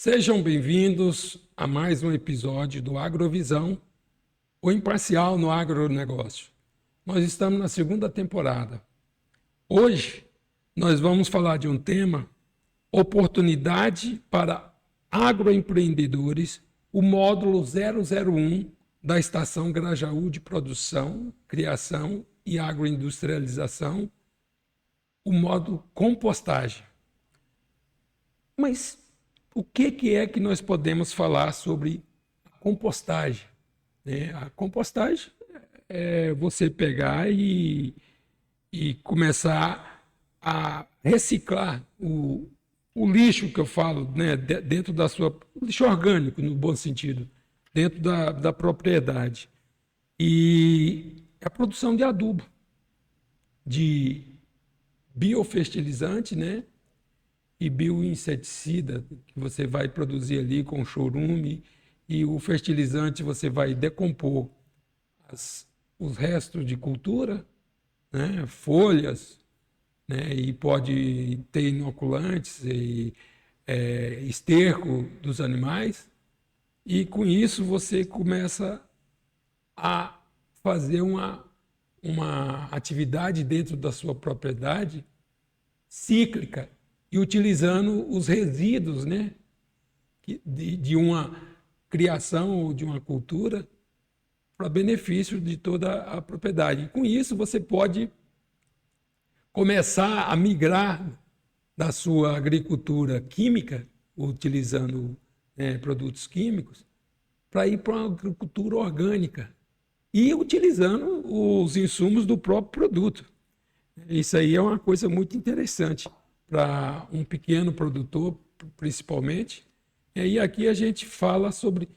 Sejam bem-vindos a mais um episódio do Agrovisão, o imparcial no agronegócio. Nós estamos na segunda temporada. Hoje, nós vamos falar de um tema, oportunidade para agroempreendedores, o módulo 001 da Estação Grajaú de Produção, Criação e Agroindustrialização, o módulo compostagem. Mas o que é que nós podemos falar sobre a compostagem? A compostagem é você pegar e começar a reciclar o lixo que eu falo, né, dentro da sua... lixo orgânico, no bom sentido, dentro da propriedade. E a produção de adubo, de biofertilizante, né? E bioinseticida, que você vai produzir ali com chorume, e o fertilizante você vai decompor os restos de cultura, né, folhas, né, e pode ter inoculantes e esterco dos animais, e com isso você começa a fazer uma atividade dentro da sua propriedade cíclica, e utilizando os resíduos, né, de uma criação ou de uma cultura para benefício de toda a propriedade. E com isso você pode começar a migrar da sua agricultura química, utilizando produtos químicos, para ir para uma agricultura orgânica e utilizando os insumos do próprio produto. Isso aí é uma coisa muito interessante para um pequeno produtor, principalmente. E aqui a gente fala sobre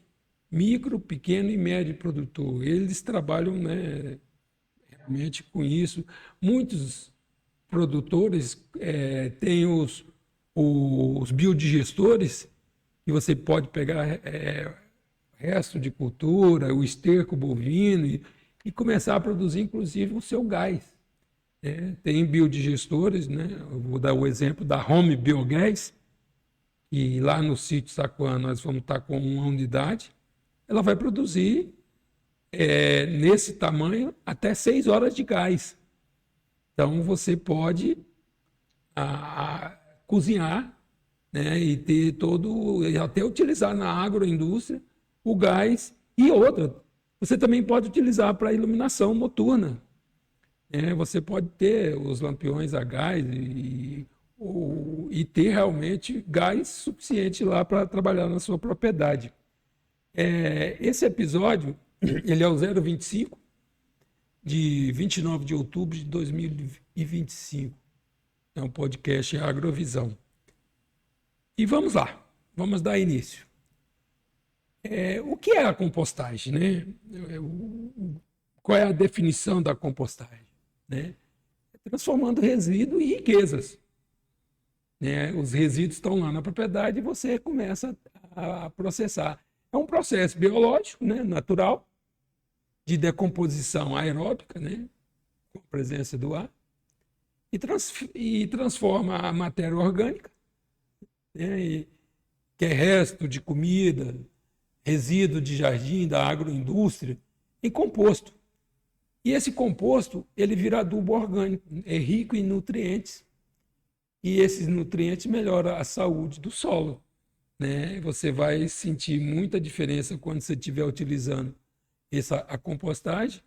micro, pequeno e médio produtor. Eles trabalham, né, realmente com isso. Muitos produtores têm os biodigestores, que você pode pegar resto de cultura, o esterco bovino, e começar a produzir, inclusive, o seu gás. Tem biodigestores, né? Eu vou dar o exemplo da Home Biogás, e lá no sítio Saquã nós vamos estar com uma unidade, ela vai produzir nesse tamanho até 6 horas de gás. Então você pode cozinhar, né? E ter até utilizar na agroindústria o gás, e outra, você também pode utilizar para iluminação noturna. Você pode ter os lampiões a gás e ter realmente gás suficiente lá para trabalhar na sua propriedade. Esse episódio, ele é o 025, de 29 de outubro de 2025. É um podcast Agrovisão. E vamos lá, vamos dar início. O que é a compostagem, né? Qual é a definição da compostagem? Transformando resíduo em riquezas. Os resíduos estão lá na propriedade e você começa a processar. É um processo biológico, né, natural, de decomposição aeróbica, né, com a presença do ar, e transforma a matéria orgânica, né, que é resto de comida, resíduo de jardim, da agroindústria, em composto. E esse composto, ele vira adubo orgânico, é rico em nutrientes. E esses nutrientes melhoram a saúde do solo, né? Você vai sentir muita diferença quando você estiver utilizando a compostagem,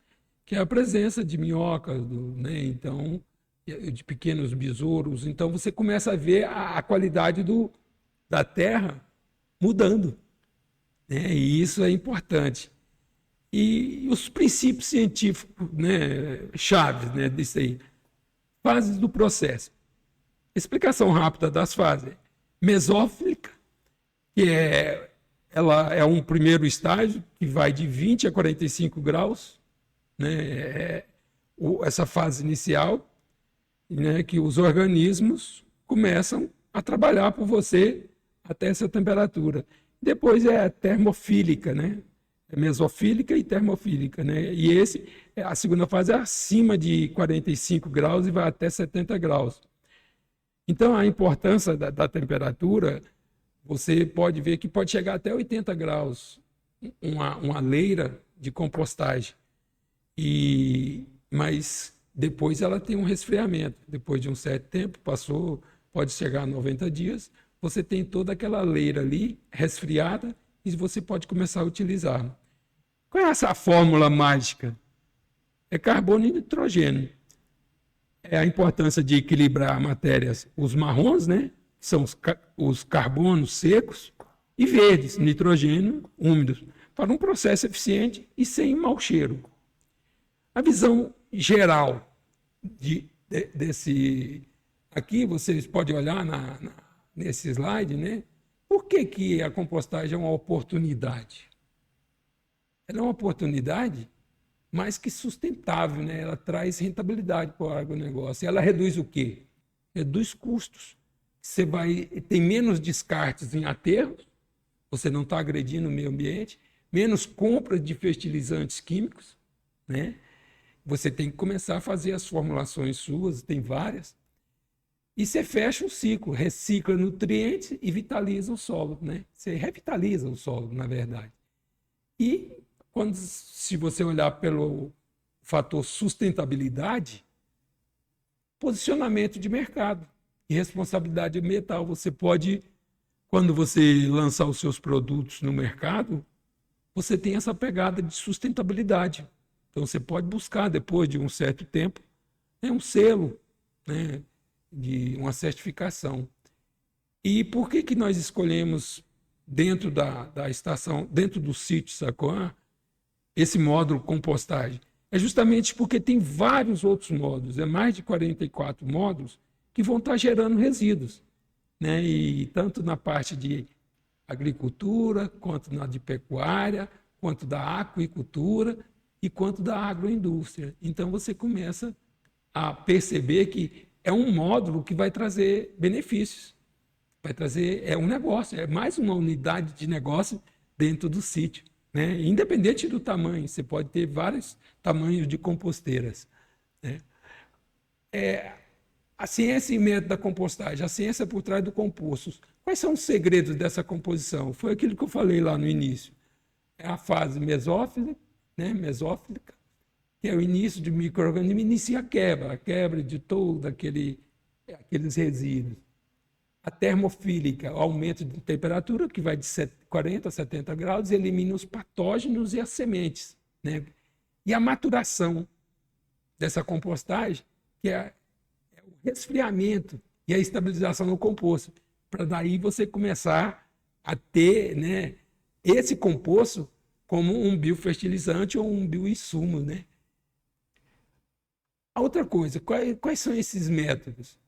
que é a presença de minhocas, né? Então, de pequenos besouros. Então, você começa a ver a qualidade da terra mudando, né? E isso é importante. E os princípios científicos, né, chaves, né, disso aí. Fases do processo. Explicação rápida das fases. Mesófilica, que ela é um primeiro estágio que vai de 20 a 45 graus, né, essa fase inicial, né, que os organismos começam a trabalhar por você até essa temperatura. Depois é termofílica, né? Mesofílica e termofílica, né? E a segunda fase é acima de 45 graus e vai até 70 graus. Então, a importância da temperatura você pode ver que pode chegar até 80 graus uma leira de compostagem. Mas depois ela tem um resfriamento. Depois de um certo tempo, pode chegar a 90 dias, você tem toda aquela leira ali resfriada e você pode começar a utilizar. Qual é essa fórmula mágica? É carbono e nitrogênio. É a importância de equilibrar matérias, os marrons, né? Que são os carbonos secos, e verdes, nitrogênio, úmidos, para um processo eficiente e sem mau cheiro. A visão geral desse... Aqui vocês podem olhar nesse slide, né? Por que a compostagem é uma oportunidade? Ela é uma oportunidade mais que sustentável, né? Ela traz rentabilidade para o agronegócio. Ela reduz o quê? Reduz custos. Você tem menos descartes em aterros, você não está agredindo o meio ambiente, menos compras de fertilizantes químicos, né? Você tem que começar a fazer as formulações suas, tem várias, e você fecha o ciclo, recicla nutrientes e vitaliza o solo, né? Você revitaliza o solo, na verdade. E se você olhar pelo fator sustentabilidade, posicionamento de mercado e responsabilidade ambiental. Você pode, quando você lançar os seus produtos no mercado, você tem essa pegada de sustentabilidade. Então, você pode buscar, depois de um certo tempo, um selo, né, de uma certificação. E por que nós escolhemos, dentro da estação, dentro do sítio Sacoan, esse módulo compostagem? É justamente porque tem vários outros módulos, mais de 44 módulos, que vão estar gerando resíduos, né? E tanto na parte de agricultura, quanto na de pecuária, quanto da aquicultura e quanto da agroindústria. Então, você começa a perceber que é um módulo que vai trazer benefícios, vai trazer um negócio, é mais uma unidade de negócio dentro do sítio, né? Independente do tamanho, você pode ter vários tamanhos de composteiras, né? A ciência e método da compostagem, a ciência por trás do composto. Quais são os segredos dessa composição? Foi aquilo que eu falei lá no início. É a fase mesófila, né? Mesófilica, que é o início de micro-organismo, inicia a quebra de todos aqueles resíduos. A termofílica, o aumento de temperatura, que vai de 40 a 70 graus, elimina os patógenos e as sementes, né? E a maturação dessa compostagem, que é o resfriamento e a estabilização no composto, para daí você começar a ter, né, esse composto como um biofertilizante ou um bioinsumo, né? A outra coisa, quais são esses métodos,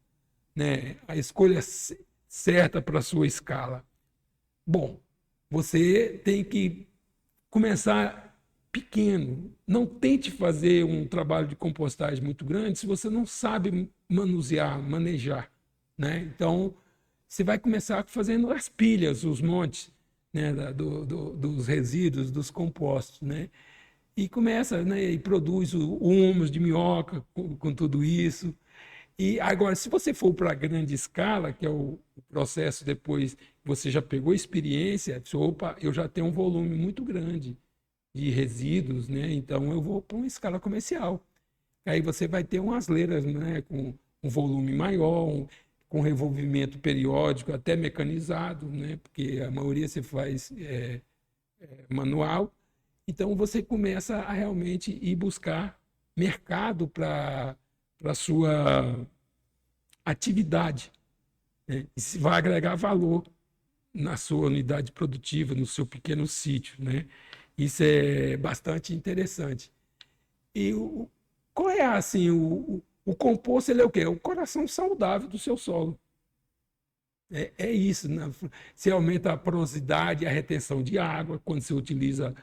né? A escolha certa para a sua escala. Bom, você tem que começar pequeno. Não tente fazer um trabalho de compostagem muito grande se você não sabe manejar, né? Então, você vai começar fazendo as pilhas, os montes, né, dos resíduos, dos compostos, né? E começa, né, e produz o humus de minhoca com tudo isso. E agora, se você for para a grande escala, que é o processo depois, você já pegou experiência, opa, eu já tenho um volume muito grande de resíduos, né? Então eu vou para uma escala comercial. Aí você vai ter umas leiras, né, com um volume maior, com revolvimento periódico, até mecanizado, né? Porque a maioria você faz manual. Então você começa a realmente ir buscar mercado para a sua atividade, né? Isso vai agregar valor na sua unidade produtiva, no seu pequeno sítio, né? Isso é bastante interessante. E qual é assim o composto? Ele é o quê? É o coração saudável do seu solo. É isso, né? Você aumenta a porosidade, a retenção de água quando você utiliza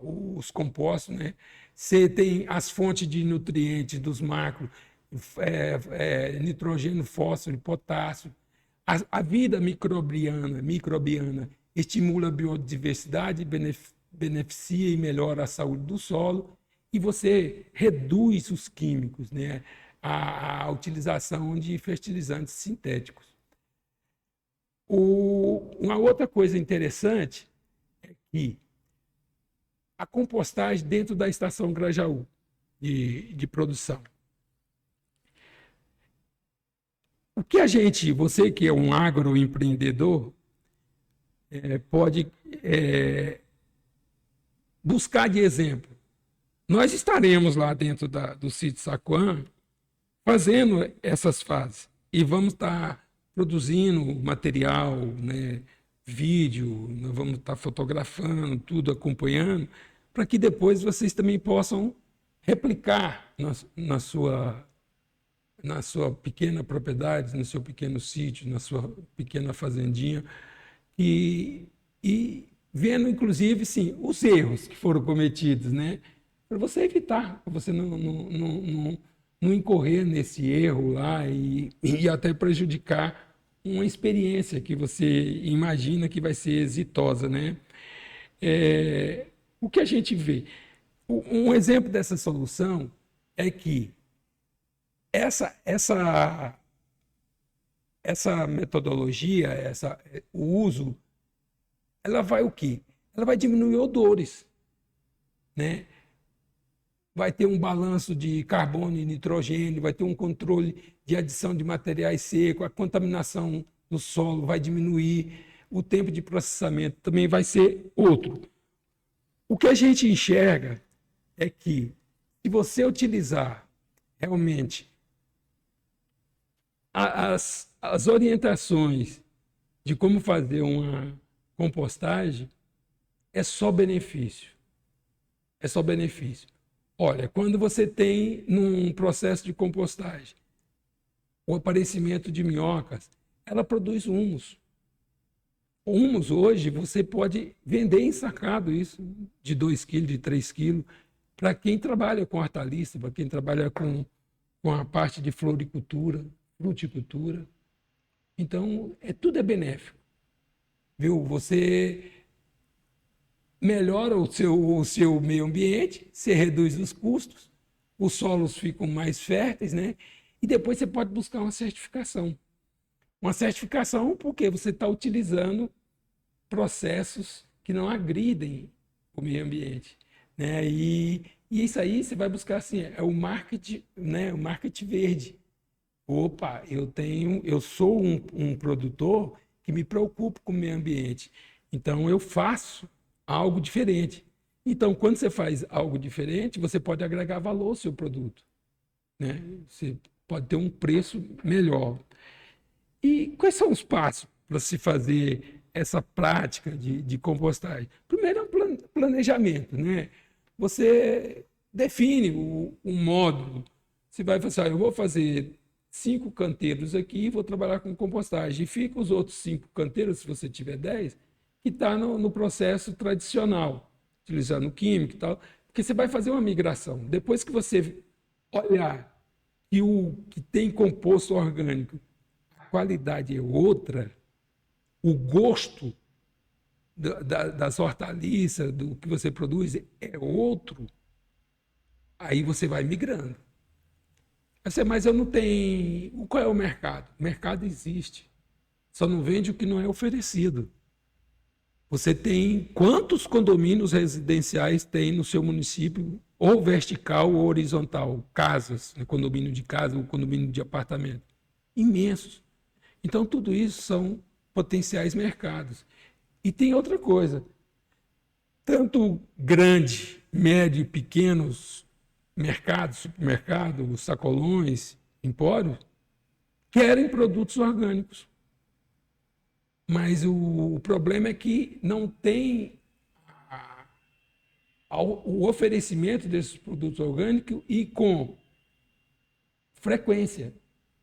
os compostos, né? Você tem as fontes de nutrientes dos macros, nitrogênio, fósforo, potássio. A vida microbiana estimula a biodiversidade, beneficia e melhora a saúde do solo, e você reduz os químicos, né? A utilização de fertilizantes sintéticos. Uma outra coisa interessante é que a compostagem dentro da estação Grajaú de produção. O que você que é um agroempreendedor, pode buscar de exemplo. Nós estaremos lá dentro do sítio Saquã fazendo essas fases e vamos estar produzindo material, né, vídeo, nós vamos estar fotografando, tudo acompanhando, para que depois vocês também possam replicar na sua pequena propriedade, no seu pequeno sítio, na sua pequena fazendinha, e vendo, inclusive, sim, os erros que foram cometidos, né? Para você evitar, para você não incorrer nesse erro lá e até prejudicar uma experiência que você imagina que vai ser exitosa, né? O que a gente vê? Um exemplo dessa solução é que essa metodologia, o uso, ela vai o quê? Ela vai diminuir odores, né? Vai ter um balanço de carbono e nitrogênio, vai ter um controle de adição de materiais secos, a contaminação no solo vai diminuir, o tempo de processamento também vai ser outro. O que a gente enxerga é que, se você utilizar realmente as orientações de como fazer uma compostagem, é só benefício. É só benefício. Olha, quando você tem num processo de compostagem o aparecimento de minhocas, ela produz humus. O humus hoje você pode vender ensacado isso de 2 quilos, de 3 quilos, para quem trabalha com hortaliça, para quem trabalha com a parte de floricultura, fruticultura. Então, tudo é benéfico. Viu? Você melhora o seu meio ambiente, você reduz os custos, os solos ficam mais férteis, né? E depois você pode buscar uma certificação. Uma certificação porque você está utilizando processos que não agridem o meio ambiente, né? E isso aí você vai buscar assim, o marketing, né? O marketing verde. Opa, eu sou um produtor que me preocupo com o meio ambiente. Então eu faço algo diferente. Então, quando você faz algo diferente, você pode agregar valor ao seu produto, né? Você pode ter um preço melhor. E quais são os passos para se fazer essa prática de compostagem? Primeiro é um planejamento, né? Você define um módulo. Você vai falar assim, eu vou fazer 5 canteiros aqui e vou trabalhar com compostagem. E fica os outros 5 canteiros, se você tiver 10, que está no processo tradicional, utilizando químico e tal, porque você vai fazer uma migração. Depois que você olhar que o que tem composto orgânico, a qualidade é outra, o gosto das hortaliças, do que você produz é outro, aí você vai migrando. Mas eu não tenho... Qual é o mercado? O mercado existe. Só não vende o que não é oferecido. Você tem quantos condomínios residenciais tem no seu município, ou vertical ou horizontal? Casas, né? Condomínio de casa ou condomínio de apartamento. Imensos. Então, tudo isso são potenciais mercados. E tem outra coisa. Tanto grande, médio e pequenos mercados, supermercados, sacolões, empórios, querem produtos orgânicos. Mas o problema é que não tem o oferecimento desses produtos orgânicos e com frequência.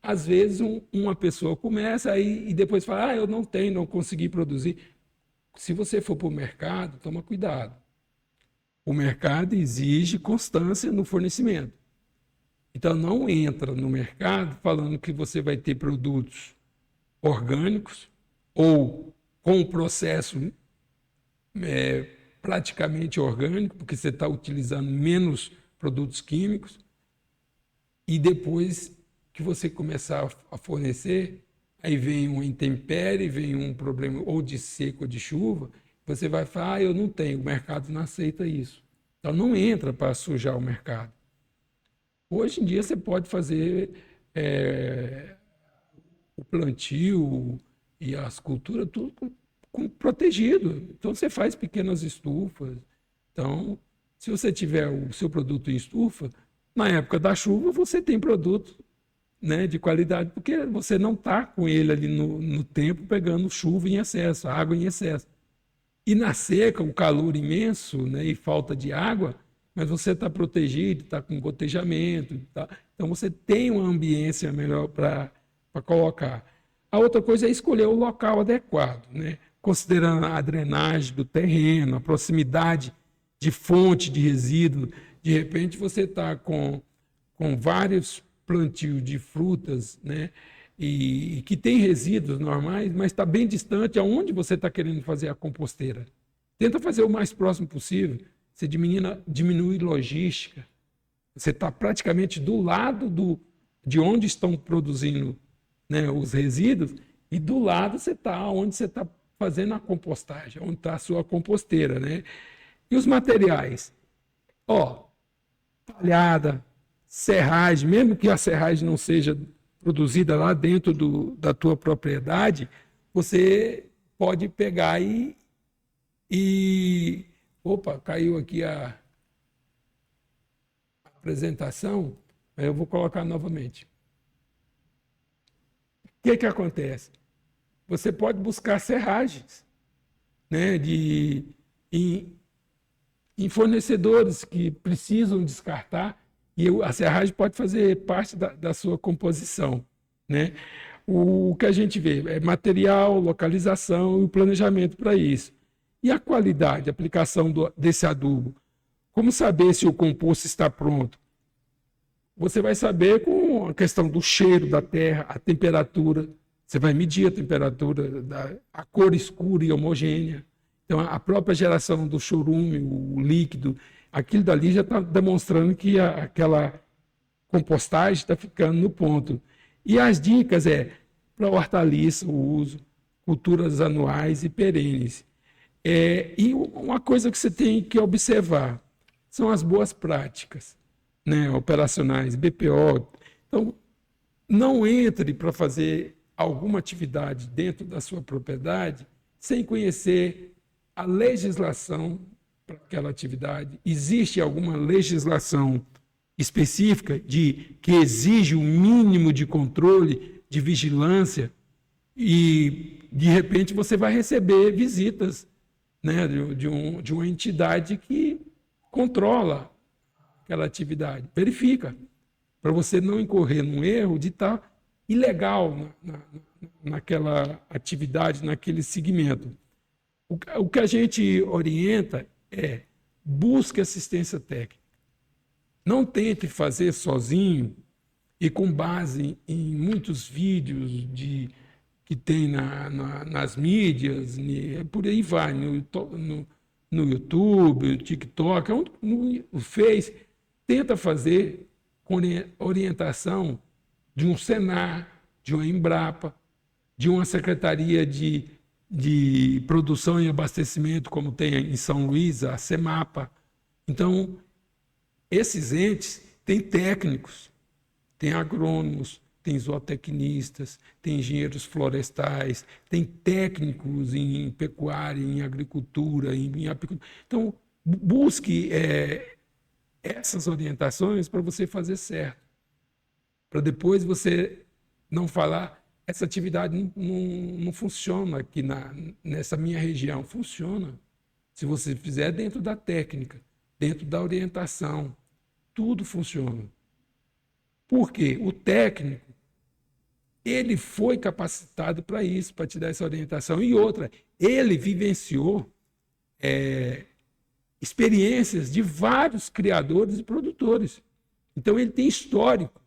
Às vezes uma pessoa começa aí e depois fala, eu não tenho, não consegui produzir. Se você for para o mercado, toma cuidado. O mercado exige constância no fornecimento. Então não entra no mercado falando que você vai ter produtos orgânicos ou com um processo praticamente orgânico, porque você está utilizando menos produtos químicos, e depois que você começar a fornecer, aí vem uma intempérie, vem um problema ou de seca ou de chuva, você vai falar, eu não tenho, o mercado não aceita isso. Então não entra para sujar o mercado. Hoje em dia você pode fazer o plantio e as culturas tudo protegido. Então você faz pequenas estufas. Então, se você tiver o seu produto em estufa, na época da chuva você tem produto, né, de qualidade, porque você não está com ele ali no tempo pegando chuva em excesso, água em excesso. E na seca, o calor imenso, né, e falta de água, mas você está protegido, está com gotejamento, tá? Então você tem uma ambiência melhor para colocar. A outra coisa é escolher o local adequado, né? Considerando a drenagem do terreno, a proximidade de fonte de resíduo. De repente você está com vários plantios de frutas, né? E que tem resíduos normais, mas está bem distante aonde você está querendo fazer a composteira. Tenta fazer o mais próximo possível. Você diminui logística. Você está praticamente do lado de onde estão produzindo, né, os resíduos, e do lado você está onde você está fazendo a compostagem, onde está a sua composteira, né? E os materiais? Ó, palhada, serragem, mesmo que a serragem não seja produzida lá dentro da tua propriedade, você pode pegar e opa, caiu aqui a apresentação, aí eu vou colocar novamente. O que acontece? Você pode buscar serragens, né, em fornecedores que precisam descartar, e a serragem pode fazer parte da sua composição, né? O que a gente vê é material, localização e o planejamento para isso. E a qualidade, a aplicação desse adubo? Como saber se o composto está pronto? Você vai saber com a questão do cheiro da terra, a temperatura. Você vai medir a temperatura, a cor escura e homogênea. Então, a própria geração do chorume, o líquido, aquilo dali já está demonstrando que aquela compostagem está ficando no ponto. E as dicas para hortaliça, o uso, culturas anuais e perenes. E uma coisa que você tem que observar são as boas práticas, né, operacionais, BPO. Então, não entre para fazer alguma atividade dentro da sua propriedade sem conhecer a legislação para aquela atividade. Existe alguma legislação específica que exige o mínimo de controle, de vigilância, e de repente você vai receber visitas, né, de uma entidade que controla aquela atividade. Verifica, para você não incorrer num erro de estar ilegal naquela atividade, naquele segmento. O que a gente orienta é busque assistência técnica. Não tente fazer sozinho e com base em muitos vídeos que tem nas mídias, por aí vai, no YouTube, no TikTok, no Face. Tenta fazer com orientação de um Senar, de uma Embrapa, de uma Secretaria de Produção e Abastecimento, como tem em São Luís, a Semapa. Então, esses entes têm técnicos, têm agrônomos, tem zootecnistas, tem engenheiros florestais, tem técnicos em pecuária, em agricultura, em apicultura. Então, busque essas orientações para você fazer certo. Para depois você não falar, essa atividade não funciona aqui nessa minha região. Funciona. Se você fizer dentro da técnica, dentro da orientação, tudo funciona. Por quê? O técnico, ele foi capacitado para isso, para te dar essa orientação. E outra, ele vivenciou experiências de vários criadores e produtores. Então, ele tem histórico.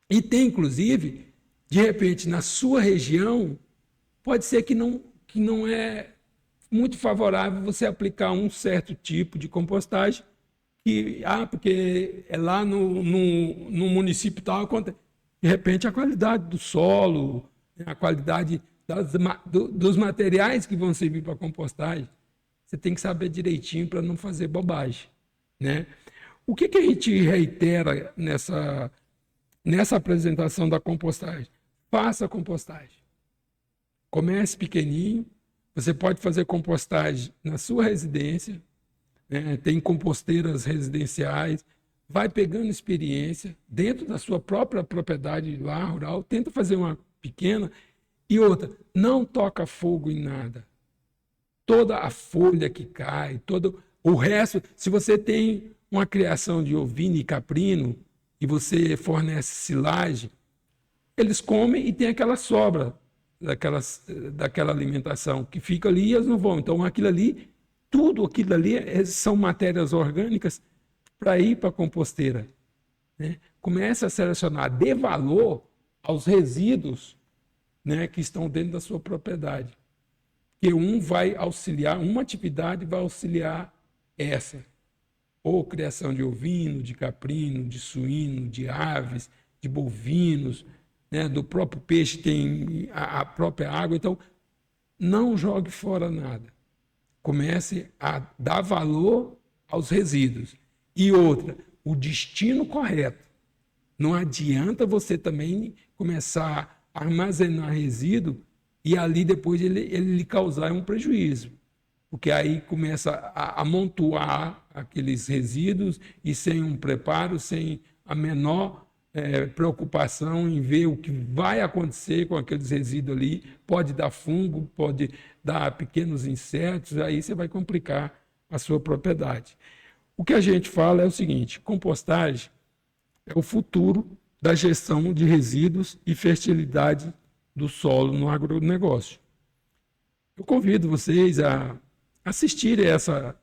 E tem, inclusive, de repente, na sua região, pode ser que não é muito favorável você aplicar um certo tipo de compostagem, porque é lá no município tal, acontece. De repente, a qualidade do solo, a qualidade dos materiais que vão servir para a compostagem, você tem que saber direitinho para não fazer bobagem, né? O que a gente reitera nessa apresentação da compostagem? Faça compostagem. Comece pequenininho. Você pode fazer compostagem na sua residência, né? Tem composteiras residenciais. Vai pegando experiência dentro da sua própria propriedade lá rural. Tenta fazer uma pequena. E outra, não toca fogo em nada. Toda a folha que cai, todo o resto, se você tem uma criação de ovino e caprino e você fornece silagem, eles comem e tem aquela sobra daquela alimentação que fica ali e eles não vão. Então, tudo aquilo ali são matérias orgânicas para ir para a composteira, né? Começa a selecionar, dê valor aos resíduos, né, que estão dentro da sua propriedade. Que uma atividade vai auxiliar essa. Ou criação de ovino, de caprino, de suíno, de aves, de bovinos, né, do próprio peixe tem a própria água. Então, não jogue fora nada. Comece a dar valor aos resíduos. E outra, o destino correto. Não adianta você também começar a armazenar resíduo e ali depois ele lhe causar um prejuízo. Porque aí começa a amontoar aqueles resíduos e sem um preparo, sem a menor preocupação em ver o que vai acontecer com aqueles resíduos ali. Pode dar fungo, pode dar pequenos insetos, aí você vai complicar a sua propriedade. O que a gente fala é o seguinte: compostagem é o futuro da gestão de resíduos e fertilidade do solo no agronegócio. Eu convido vocês a assistirem essa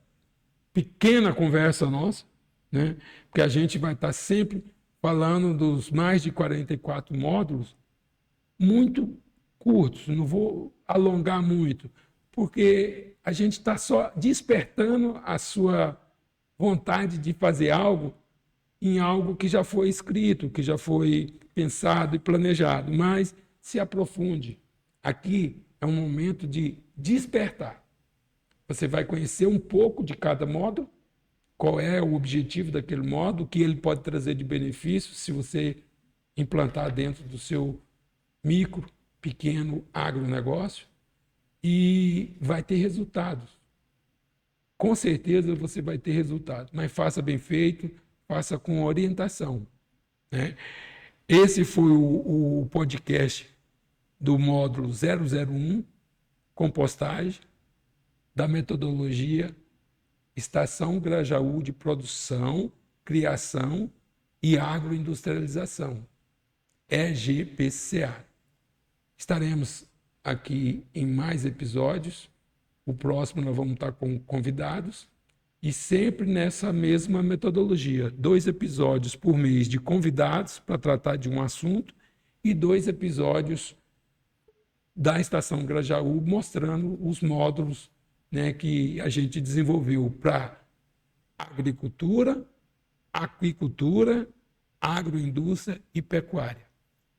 pequena conversa nossa, né? Porque a gente vai estar sempre falando dos mais de 44 módulos muito curtos, não vou alongar muito, porque a gente está só despertando a sua vontade de fazer algo em algo que já foi escrito, que já foi pensado e planejado, mas se aprofunde. Aqui é um momento de despertar. Você vai conhecer um pouco de cada módulo, qual é o objetivo daquele módulo, o que ele pode trazer de benefício se você implantar dentro do seu micro, pequeno agronegócio, e vai ter resultados. Com certeza você vai ter resultado, mas faça bem feito, faça com orientação, né? Esse foi o podcast do módulo 001, compostagem, da metodologia Estação Grajaú de Produção, Criação e Agroindustrialização, EGPCA. Estaremos aqui em mais episódios. O próximo nós vamos estar com convidados e sempre nessa mesma metodologia. 2 episódios por mês de convidados para tratar de um assunto e 2 episódios da Estação Grajaú mostrando os módulos, né, que a gente desenvolveu para agricultura, aquicultura, agroindústria e pecuária.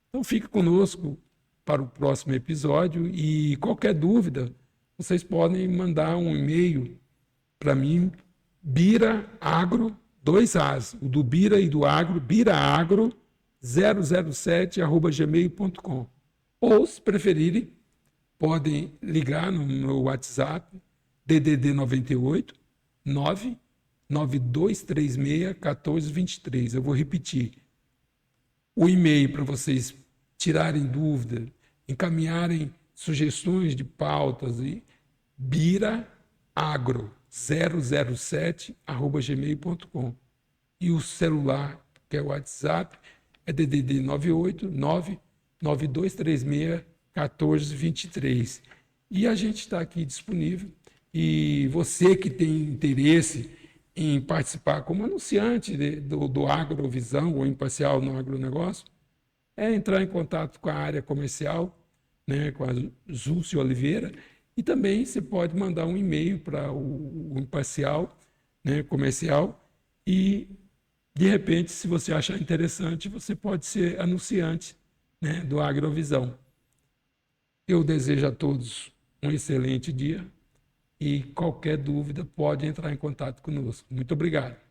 Então fique conosco para o próximo episódio e qualquer dúvida, vocês podem mandar um e-mail para mim, biraagro, 2 As, o do Bira e do Agro, biraagro007@gmail.com. Ou, se preferirem, podem ligar no meu WhatsApp, DDD 98 99236 1423. Eu vou repetir. O e-mail para vocês tirarem dúvida, encaminharem sugestões de pautas, e biraagro007@gmail.com. E o celular, que é o WhatsApp, é DDD 98 99236 1423. E a gente está aqui disponível. E você que tem interesse em participar como anunciante do Agrovisão ou Imparcial no agronegócio, é entrar em contato com a área comercial, né, com a Zúcio Oliveira, e também você pode mandar um e-mail para o Imparcial, né, comercial, e de repente, se você achar interessante, você pode ser anunciante, né, do Agrovisão. Eu desejo a todos um excelente dia e qualquer dúvida pode entrar em contato conosco. Muito obrigado.